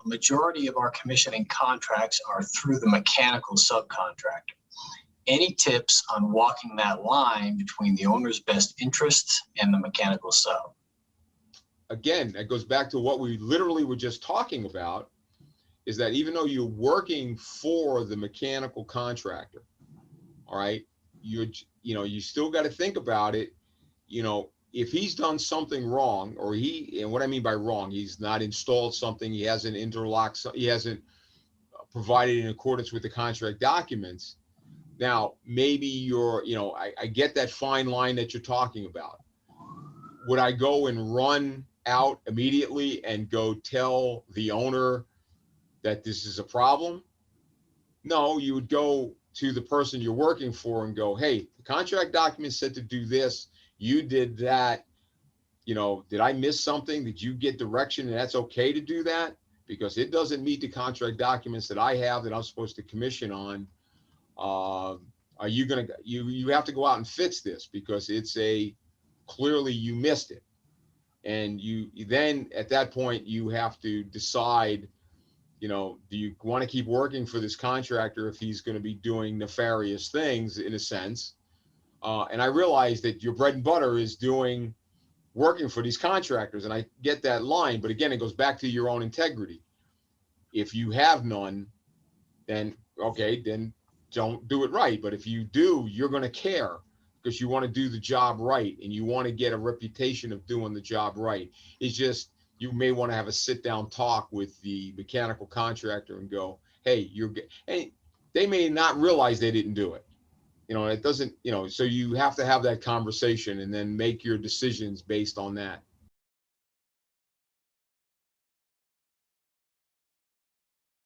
majority of our commissioning contracts are through the mechanical subcontractor. Any tips on walking that line between the owner's best interests and the mechanical sub? Again, that goes back to what we literally were just talking about, is that even though you're working for the mechanical contractor, all right, you still got to think about it. If he's done something wrong, or and what I mean by wrong, he's not installed something, he hasn't interlocked, he hasn't provided in accordance with the contract documents. Now, maybe I get that fine line that you're talking about. Would I go and run out immediately and go tell the owner that this is a problem? No, you would go to the person you're working for and go, hey, the contract document said to do this. You did that. Did I miss something? Did you get direction and that's okay to do that? Because it doesn't meet the contract documents that I have that I'm supposed to commission on. Are you gonna, you have to go out and fix this because it's clearly you missed it. And you then at that point, you have to decide, do you want to keep working for this contractor if he's going to be doing nefarious things in a sense? And I realize that your bread and butter is working for these contractors, and I get that line, but again, it goes back to your own integrity. If you have none, then okay, then don't do it right. But if you do, you're going to care because you want to do the job right and you want to get a reputation of doing the job right. It's just, you may want to have a sit down talk with the mechanical contractor and go, hey, hey, they may not realize they didn't do it. It doesn't, so you have to have that conversation and then make your decisions based on that.